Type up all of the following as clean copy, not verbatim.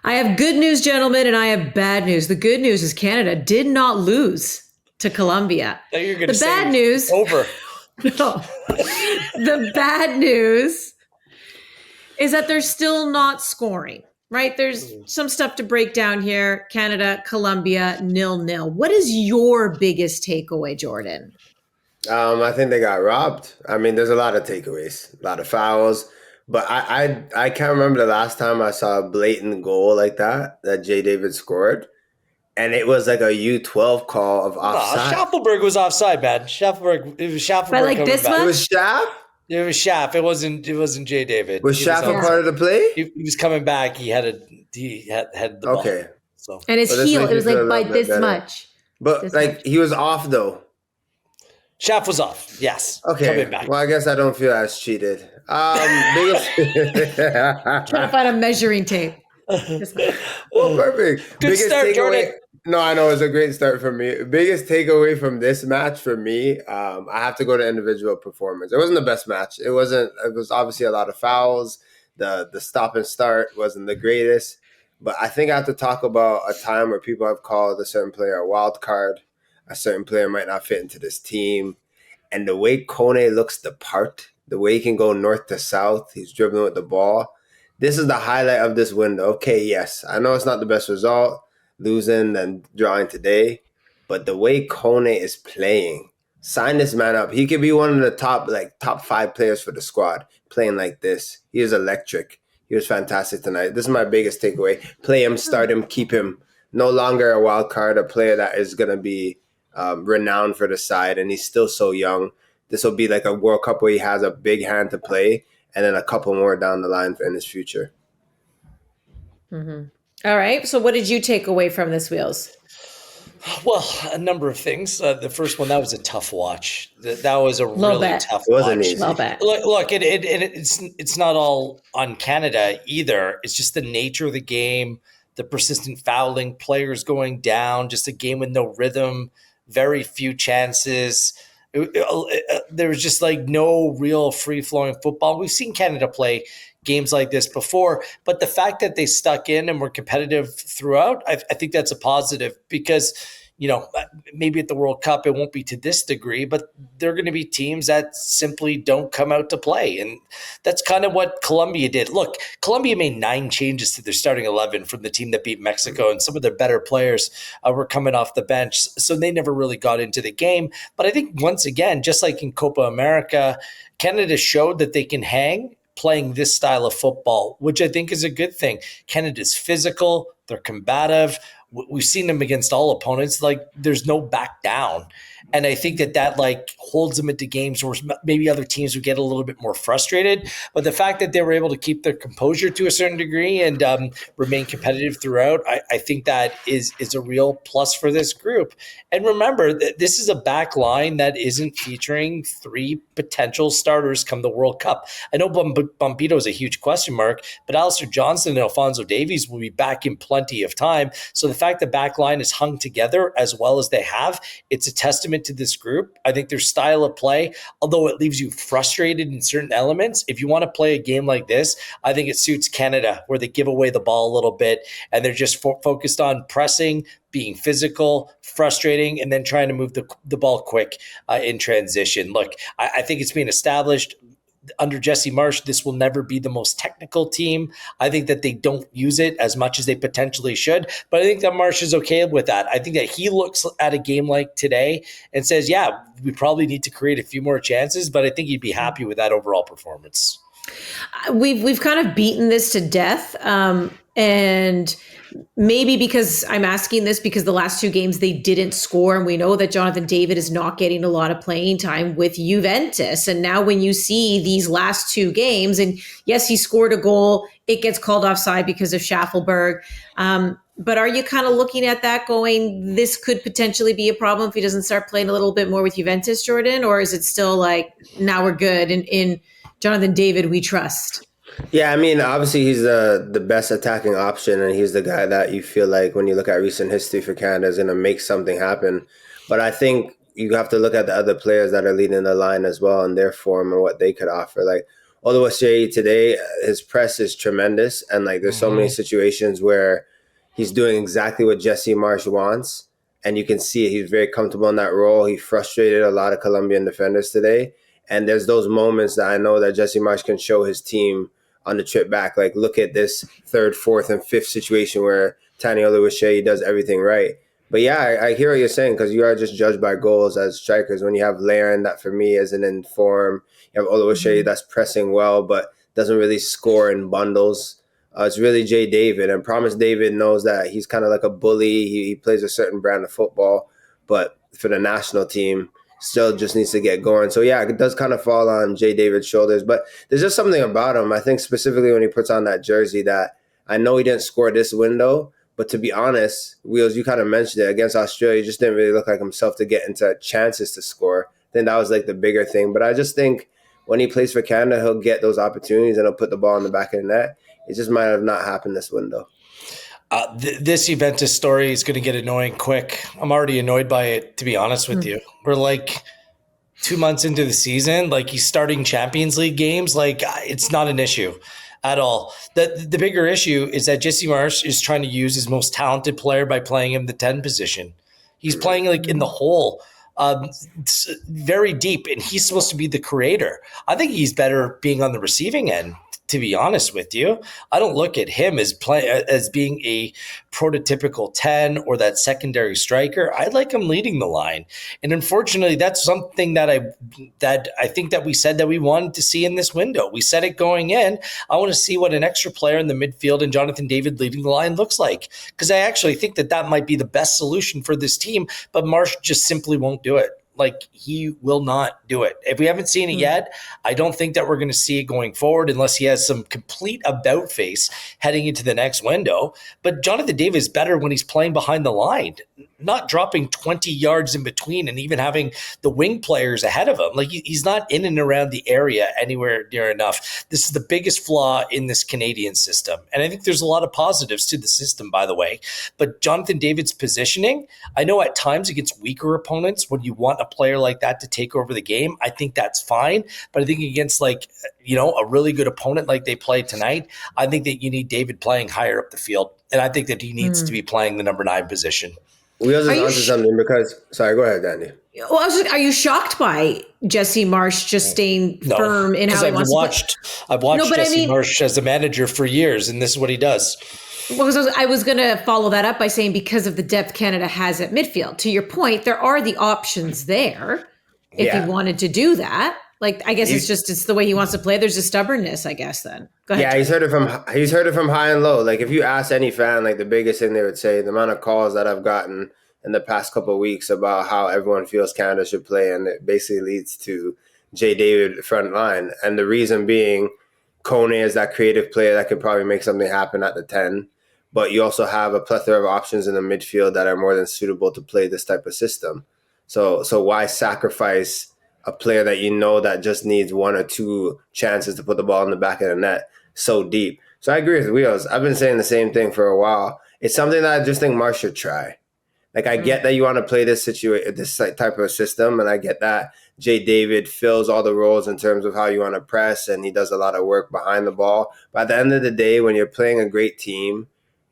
I have good news, gentlemen, and I have bad news. The good news is Canada did not lose to Colombia. You're going to The bad news over. No. The bad news is that they're still not scoring, right? There's some stuff to break down here. Canada, Colombia, 0-0. What is your biggest takeaway, Jordan? I think they got robbed. I mean, there's a lot of takeaways, a lot of fouls. But I can't remember the last time I saw a blatant goal like that Jay David scored. And it was like a U12 call of offside. Schaffelberg was offside, man. It was Schaffelberg. But like this much? It was Schaff? It was Schaff. It wasn't Jay David. Was Schaff a part of the play? He was coming back. He had the ball. Okay. So. And his heel, it was like by this much. But this like much. He was off though. Shaft was off. Yes. Okay. Coming back. Well, I guess I don't feel as cheated. Trying to find a measuring tape. Well, perfect. Good start, Jordan. No, I know it's a great start for me. Biggest takeaway from this match for me, I have to go to individual performance. It wasn't the best match. It was obviously a lot of fouls. The stop and start wasn't the greatest. But I think I have to talk about a time where people have called a certain player a wild card. A certain player might not fit into this team. And the way Kone looks the part, the way he can go north to south, he's dribbling with the ball. This is the highlight of this window. Okay, yes, I know it's not the best result, losing and drawing today, but the way Kone is playing, sign this man up. He could be one of the top 5 players for the squad playing like this. He is electric. He was fantastic tonight. This is my biggest takeaway. Play him, start him, keep him. No longer a wild card, a player that is going to be renowned for the side, and he's still so young. This will be like a World Cup where he has a big hand to play, and then a couple more down the line in his future. Mm-hmm. All right. So what did you take away from this, Wheels? Well, a number of things. The first one, that was a tough watch. That was a really tough watch. It wasn't easy. Look, it's not all on Canada either. It's just the nature of the game, the persistent fouling, players going down, just a game with no rhythm, very few chances. There was just like no real free-flowing football. We've seen Canada play games like this before, but the fact that they stuck in and were competitive throughout, I think that's a positive because, you know, maybe at the World Cup it won't be to this degree, but there are going to be teams that simply don't come out to play. And that's kind of what Colombia did. Look, Colombia made 9 changes to their starting 11 from the team that beat Mexico, and some of their better players were coming off the bench. So they never really got into the game. But I think once again, just like in Copa America, Canada showed that they can hang playing this style of football, which I think is a good thing. Canada's physical, they're combative. We've seen them against all opponents. Like, there's no back down. And I think that like holds them into games where maybe other teams would get a little bit more frustrated. But the fact that they were able to keep their composure to a certain degree and remain competitive throughout, I think that is a real plus for this group. And remember, this is a back line that isn't featuring 3 potential starters come the World Cup. I know Bombito is a huge question mark, but Alistair Johnston and Alphonso Davies will be back in plenty of time. So the fact the back line is hung together as well as they have, it's a testament to this group. I think their style of play, although it leaves you frustrated in certain elements, if you want to play a game like this, I think it suits Canada, where they give away the ball a little bit and they're just focused on pressing, being physical, frustrating, and then trying to move the ball quick in transition. Look, I think it's being established under Jesse Marsh, this will never be the most technical team. I think that they don't use it as much as they potentially should, but I think that Marsh is okay with that. I think that he looks at a game like today and says, yeah, we probably need to create a few more chances, but I think he'd be happy with that overall performance. We've kind of beaten this to death. And maybe because I'm asking this because the last 2 games they didn't score, and we know that Jonathan David is not getting a lot of playing time with Juventus. And now when you see these last 2 games, and yes, he scored a goal, it gets called offside because of Schaffelberg. But are you kind of looking at that going, this could potentially be a problem if he doesn't start playing a little bit more with Juventus, Jordan? Or is it still like, now we're good and in Jonathan David we trust? Yeah, I mean, obviously he's the best attacking option, and he's the guy that you feel like when you look at recent history for Canada is going to make something happen. But I think you have to look at the other players that are leading the line as well and their form and what they could offer. Like Oluwaseyi today, his press is tremendous, and like there's so many situations where he's doing exactly what Jesse Marsh wants, and you can see it. He's very comfortable in that role. He frustrated a lot of Colombian defenders today, and there's those moments that I know that Jesse Marsh can show his team on the trip back. Like, look at this third, fourth, and fifth situation where Tani Oluwaseyi does everything right. But yeah, I hear what you're saying, because you are just judged by goals as strikers. When you have Laren, that for me isn't in form, you have Oluwaseyi that's pressing well but doesn't really score in bundles. It's really Jay David, and Promise David knows that he's kind of like a bully. He plays a certain brand of football, but for the national team, still just needs to get going. So yeah, it does kind of fall on Jay David's shoulders, but there's just something about him. I think specifically when he puts on that jersey that I know he didn't score this window, but to be honest, Wheels, you kind of mentioned it, against Australia, he just didn't really look like himself to get into chances to score. I think that was like the bigger thing. But I just think when he plays for Canada, he'll get those opportunities and he'll put the ball in the back of the net. It just might have not happened this window. This Juventus story is going to get annoying quick. I'm already annoyed by it, to be honest with you. We're like 2 months into the season. Like, he's starting Champions League games. Like, it's not an issue at all. The bigger issue is that Jesse Marsh is trying to use his most talented player by playing him the 10 position. He's playing like in the hole, very deep, and he's supposed to be the creator. I think he's better being on the receiving end, to be honest with you. I don't look at him as being a prototypical 10 or that secondary striker. I like him leading the line. And unfortunately, that's something that I think that we said that we wanted to see in this window. We said it going in. I want to see what an extra player in the midfield and Jonathan David leading the line looks like, because I actually think that might be the best solution for this team, but Marsh just simply won't do it. Like, he will not do it. If we haven't seen it yet, I don't think that we're going to see it going forward unless he has some complete about face heading into the next window. But Jonathan David is better when he's playing behind the line, not dropping 20 yards in between and even having the wing players ahead of him. Like, he's not in and around the area anywhere near enough. This is the biggest flaw in this Canadian system. And I think there's a lot of positives to the system, by the way. But Jonathan David's positioning, I know at times against weaker opponents, when you want a player like that to take over the game, I think that's fine. But I think against, like, a really good opponent like they played tonight, I think that you need David playing higher up the field. And I think that he needs to be playing the number 9 position. Wheels is onto something because, sorry, go ahead, Danny. Well, are you shocked by Jesse Marsh just staying firm in how he wants to play? I've watched Jesse Marsh as a manager for years, and this is what he does. Well, I was going to follow that up by saying, because of the depth Canada has at midfield. To your point, there are the options there if he wanted to do that. Like, I guess it's the way he wants to play. There's a stubbornness, I guess, then. Go ahead. Yeah, he's heard it from high and low. Like, if you ask any fan, like, the biggest thing they would say, the amount of calls that I've gotten in the past couple of weeks about how everyone feels Canada should play, and it basically leads to Jay David front line. And the reason being, Kone is that creative player that could probably make something happen at the 10. But you also have a plethora of options in the midfield that are more than suitable to play this type of system. So why sacrifice a player that that just needs 1 or 2 chances to put the ball in the back of the net so deep? So I agree with Wheels. I've been saying the same thing for a while. It's something that I just think Marsh should try. Like, I get that you want to play this type of system, and I get that Jay David fills all the roles in terms of how you want to press, and he does a lot of work behind the ball. But at the end of the day, when you're playing a great team,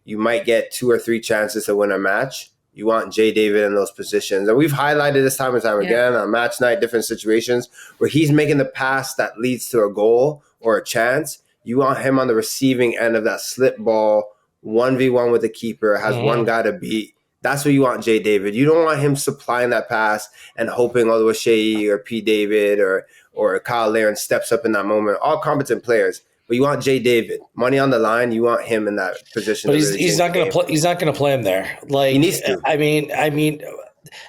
you might get 2 or 3 chances to win a match. You want Jay David in those positions. And we've highlighted this time and time again on match night, different situations where he's making the pass that leads to a goal or a chance. You want him on the receiving end of that slip ball, 1v1 with the keeper, has one guy to beat. That's what you want Jay David. You don't want him supplying that pass and hoping Oluwaseyi or P. David or Kyle Laren steps up in that moment. All competent players. But you want Jay David, money on the line. You want him in that position. But he's not going to play. He's not going to play him there. Like, he needs to. I mean,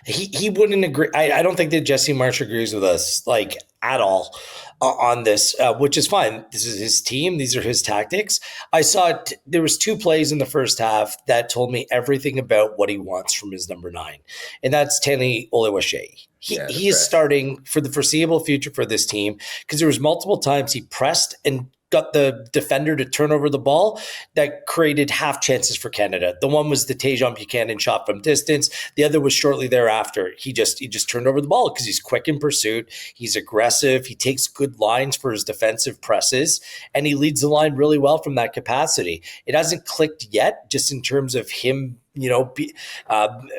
he wouldn't agree. I don't think that Jesse Marsh agrees with us, like, at all on this, which is fine. This is his team. These are his tactics. I saw there was 2 plays in the first half that told me everything about what he wants from his number 9, and that's Tani Oluwaseyi. He is starting for the foreseeable future for this team, because there was multiple times he pressed and got the defender to turn over the ball that created half chances for Canada. The one was the Tajon Buchanan shot from distance. The other was shortly thereafter. He just turned over the ball because he's quick in pursuit. He's aggressive. He takes good lines for his defensive presses, and he leads the line really well from that capacity. It hasn't clicked yet, just in terms of him,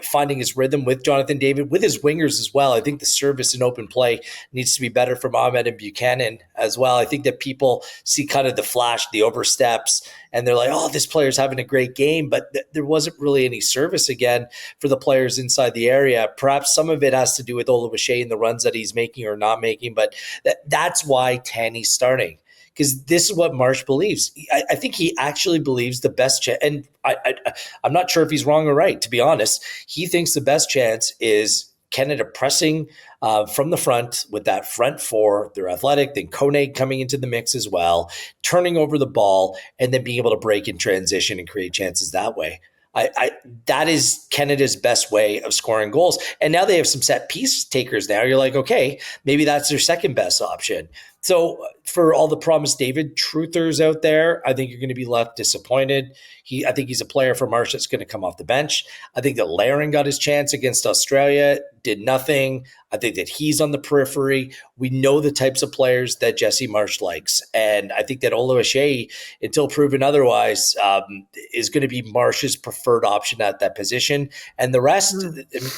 finding his rhythm with Jonathan David, with his wingers as well. I think the service and open play needs to be better from Ahmed and Buchanan as well. I think that people see kind of the flash, the oversteps, and they're like, oh, this player's having a great game, but there wasn't really any service again for the players inside the area. Perhaps some of it has to do with Oluwaseyi and the runs that he's making or not making, but that's why Tanny's starting. Because this is what Marsh believes. I think he actually believes the best chance, and I'm not sure if he's wrong or right, to be honest. He thinks the best chance is Canada pressing from the front with that front four. They're athletic. Then Kone coming into the mix as well, turning over the ball, and then being able to break in transition and create chances that way. That is Canada's best way of scoring goals. And now they have some set piece takers now. You're like, okay, maybe that's their second best option. So for all the Promise David truthers out there, I think you're going to be left disappointed. I think he's a player for Marsh that's going to come off the bench. I think that Larin got his chance against Australia, did nothing. I think that he's on the periphery. We know the types of players that Jesse Marsh likes. And I think that Oluwaseyi, until proven otherwise, is going to be Marsh's preferred option at that position. And the rest,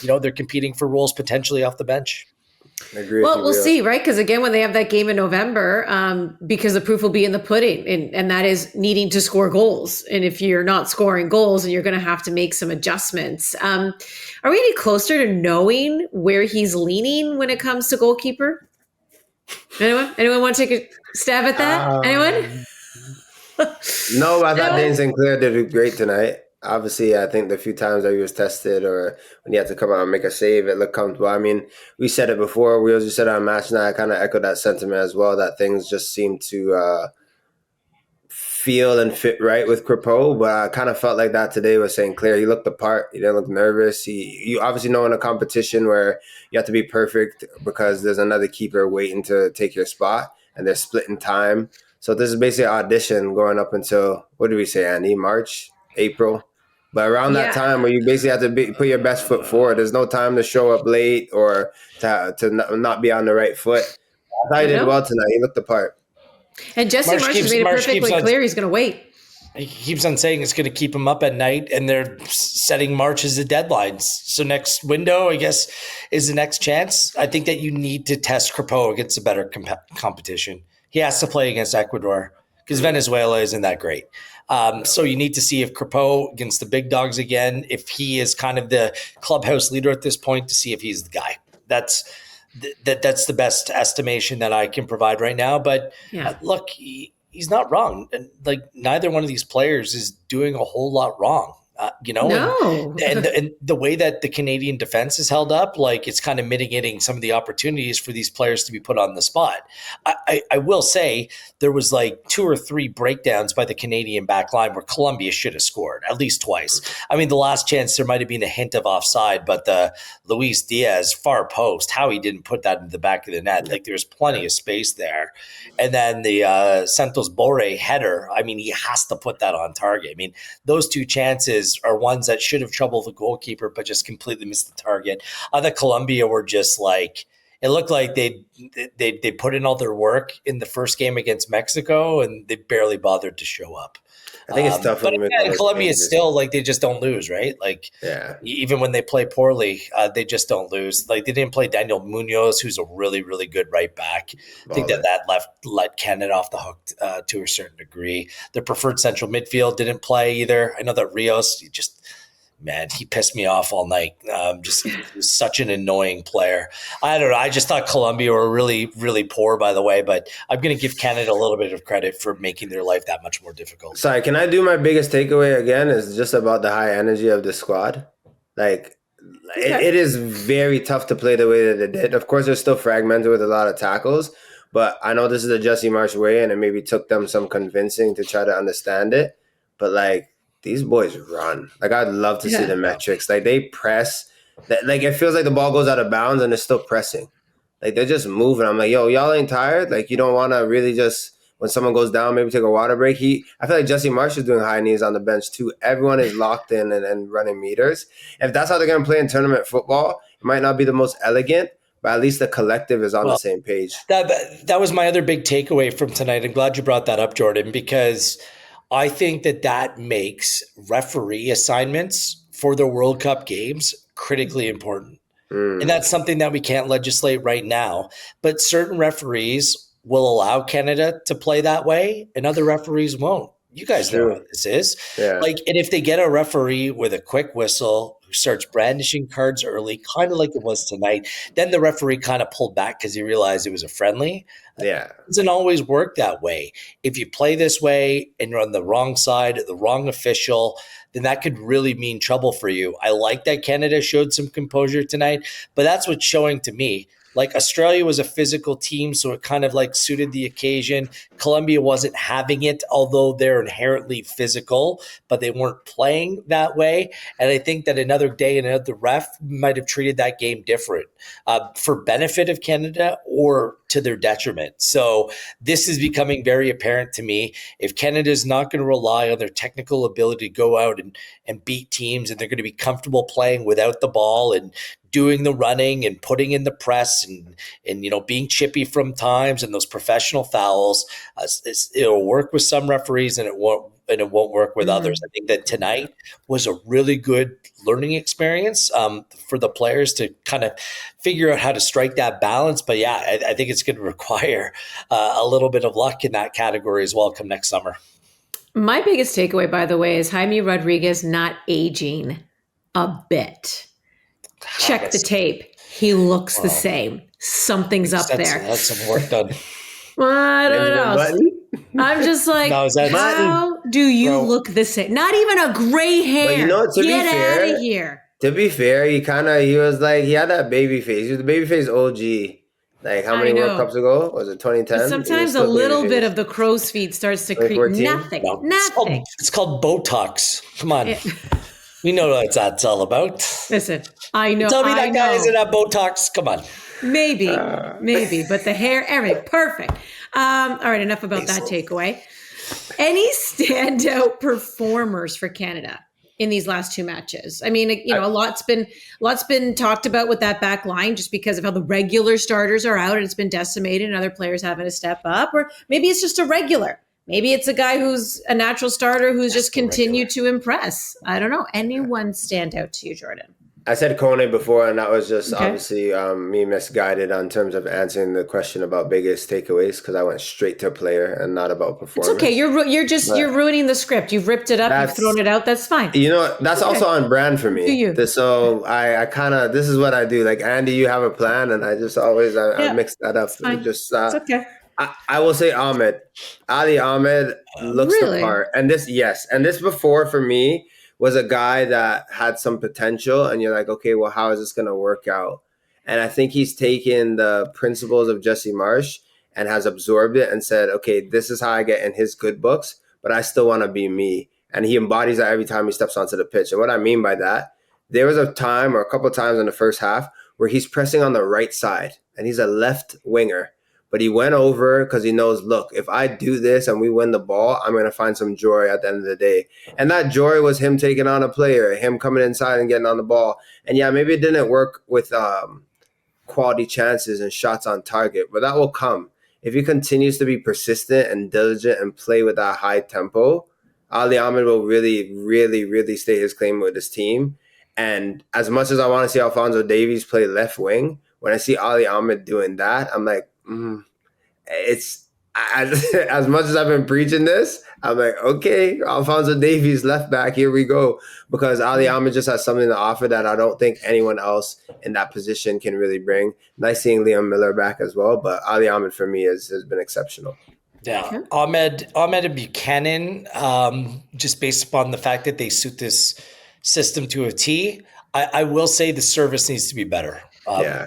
they're competing for roles potentially off the bench. I agree. Well, we'll see, right? Because again, when they have that game in November, because the proof will be in the pudding, and that is needing to score goals. And if you're not scoring goals, and you're going to have to make some adjustments. Are we any closer to knowing where he's leaning when it comes to goalkeeper? Anyone want to take a stab at that? Anyone? No, I thought Dane Sinclair did great tonight. Obviously, I think the few times that he was tested or when he had to come out and make a save, it looked comfortable. I mean, we said it before. We also said on Match Night, I kind of echoed that sentiment as well, that things just seem to feel and fit right with Crepeau. But I kind of felt like that today with St. Clair. He looked the part. He didn't look nervous. You obviously know in a competition where you have to be perfect because there's another keeper waiting to take your spot and they're splitting time. So this is basically an audition going up until, what did we say, Andy? March? April. But around that time where you basically have to put your best foot forward. There's no time to show up late or to not be on the right foot. I thought he did well tonight. He looked the part. And Jesse Marsh has made it perfectly clear he's going to wait. He keeps on saying it's going to keep him up at night, and they're setting March as the deadlines. So next window, I guess, is the next chance. I think that you need to test Crepeau against a better competition. He has to play against Ecuador because Venezuela isn't that great. So you need to see if Crepeau against the big dogs again, if he is kind of the clubhouse leader at this point, to see if he's the guy. That's the best estimation that I can provide right now. But look, he's not wrong. And like neither one of these players is doing a whole lot wrong. No. And the way that the Canadian defense is held up, like it's kind of mitigating some of the opportunities for these players to be put on the spot. I will say there was like 2 or 3 breakdowns by the Canadian back line where Colombia should have scored at least twice. I mean, the last chance there might have been a hint of offside, but the Luis Diaz far post, how he didn't put that in the back of the net. Like there's plenty of space there. And then the Santos Borre header, I mean, he has to put that on target. I mean, those 2 chances are ones that should have troubled the goalkeeper, but just completely missed the target. I thought Colombia were just like, it looked like they put in all their work in the first game against Mexico, and they barely bothered to show up. I think it's tough. But Colombia is still like they just don't lose, right? Like even when they play poorly, they just don't lose. Like they didn't play Daniel Munoz, who's a really, really good right back. I think that let Canada off the hook to a certain degree. Their preferred central midfield didn't play either. I know that Rios he pissed me off all night. He was such an annoying player. I don't know. I just thought Colombia were really, really poor, by the way, but I'm going to give Canada a little bit of credit for making their life that much more difficult. Sorry, can I do my biggest takeaway again? Is just about the high energy of the squad. Like, it is very tough to play the way that it did. Of course, they're still fragmented with a lot of tackles, but I know this is the Jesse Marsh way, and it maybe took them some convincing to try to understand it. But, like, these boys run. Like, I'd love to see the metrics. Like, they press. Like, it feels like the ball goes out of bounds and they're still pressing. Like, they're just moving. I'm like, yo, y'all ain't tired? Like, you don't want to really just when someone goes down, maybe take a water break. I feel like Jesse Marsh is doing high knees on the bench too. Everyone is locked in and running meters. If that's how they're going to play in tournament football, it might not be the most elegant, but at least the collective is on the same page. That was my other big takeaway from tonight. I'm glad you brought that up, Jordan, because I think that makes referee assignments for the World Cup games critically important. And that's something that we can't legislate right now. But certain referees will allow Canada to play that way, and other referees won't. You guys know what this is. Yeah. And if they get a referee with a quick whistle who starts brandishing cards early, kind of like it was tonight, then the referee kind of pulled back because he realized it was a friendly. Yeah. It doesn't always work that way. If you play this way and you're on the wrong side, the wrong official, then that could really mean trouble for you. I like that Canada showed some composure tonight, but that's what's showing to me. Like Australia was a physical team, so it kind of like suited the occasion. Colombia wasn't having it, although they're inherently physical, but they weren't playing that way. And I think that another day, another ref might have treated that game different for benefit of Canada or to their detriment. So this is becoming very apparent to me. If Canada is not going to rely on their technical ability to go out and beat teams, and they're going to be comfortable playing without the ball and doing the running and putting in the press and being chippy from times and those professional fouls, it'll work with some referees and it won't work with others. I think that tonight was a really good learning experience for the players to kind of figure out how to strike that balance. But yeah, I think it's going to require a little bit of luck in that category as well come next summer. My biggest takeaway, by the way, is Jaime Rodriguez not aging a bit. Check the tape. He looks the same. Something's up there. That's some work done. I don't know. I'm just like, how do you look the same? Not even a gray hair. But get out of here. To be fair, he was like, he had that baby face. He was the baby face OG. Like how many World Cups ago? Was it 2010? But sometimes a little bit of the crow's feet starts to creep. Nothing. It's called Botox. Come on. We know what that's all about. Listen, I know. Tell me that guy isn't at Botox. Come on. Maybe. But the hair, everything, perfect. All right, enough about that takeaway. Any standout performers for Canada in these last two matches? I mean, a lot's been talked about with that back line just because of how the regular starters are out and it's been decimated and other players having to step up. Or maybe it's just a regular. Maybe it's a guy who's a natural starter who's just continued to impress. I don't know. Anyone stand out to you, Jordan? I said Kone before, and that was just obviously me misguided on terms of answering the question about biggest takeaways because I went straight to player and not about performance. It's okay. You're ruining the script. You've ripped it up. You've thrown it out. That's fine. That's also on brand for me. Do you? So I kind of, this is what I do. Like, Andy, you have a plan, and I just always I mix that up. It's okay. I will say Ahmed. Ali Ahmed looks the part. And this before for me was a guy that had some potential and you're like, okay, well, how is this going to work out? And I think he's taken the principles of Jesse Marsh and has absorbed it and said, okay, this is how I get in his good books, but I still want to be me. And he embodies that every time he steps onto the pitch. And what I mean by that, there was a time or a couple of times in the first half where he's pressing on the right side and he's a left winger. But he went over because he knows, look, if I do this and we win the ball, I'm going to find some joy at the end of the day. And that joy was him taking on a player, him coming inside and getting on the ball. And yeah, maybe it didn't work with quality chances and shots on target, but that will come. If he continues to be persistent and diligent and play with that high tempo, Ali Ahmed will really, really, really stay his claim with his team. And as much as I want to see Alphonso Davies play left wing, when I see Ali Ahmed doing that, I'm like, it's as much as I've been preaching this, I'm like, okay, Alphonso Davies left back, here we go. Because Ali Ahmed just has something to offer that I don't think anyone else in that position can really bring. Nice seeing Liam Miller back as well, but Ali Ahmed for me has been exceptional. Yeah, Ahmed and Buchanan, just based upon the fact that they suit this system to a T, I will say the service needs to be better.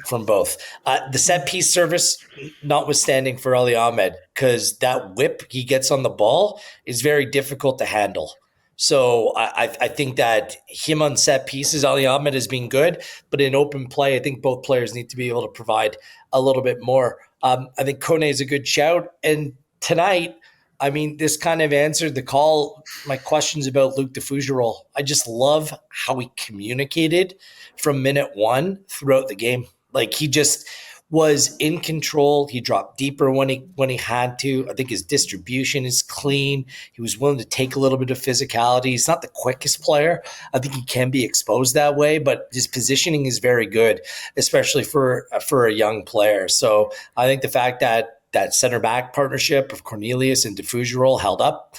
From both. The set piece service, notwithstanding for Ali Ahmed, because that whip he gets on the ball is very difficult to handle. So I think that him on set pieces, Ali Ahmed has been good, but in open play, I think both players need to be able to provide a little bit more. I think Kone is a good shout. And tonight, I mean, this kind of answered the call. My questions about Luc de Fougerolles. I just love how he communicated from minute one throughout the game. Like he just was in control. He dropped deeper when he had to. I think his distribution is clean. He was willing to take a little bit of physicality. He's not the quickest player. I think he can be exposed that way, but his positioning is very good, especially for a young player. So I think the fact that center back partnership of Cornelius and de Fougerolles held up,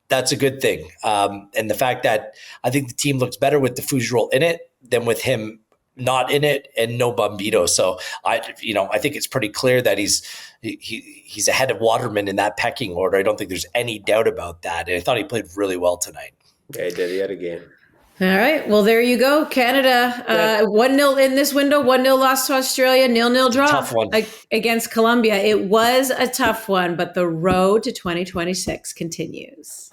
that's a good thing. And the fact that I think the team looks better with de Fougerolles in it than with him not in it and no Bombito. So I think it's pretty clear that he's ahead of Waterman in that pecking order. I don't think there's any doubt about that. And I thought he played really well tonight. Yeah, he did. He had a game. All right. Well, there you go. Canada 1-0 in this window, 1-0 loss to Australia, 0-0 draw Tough one. Against Colombia. It was a tough one, but the road to 2026 continues.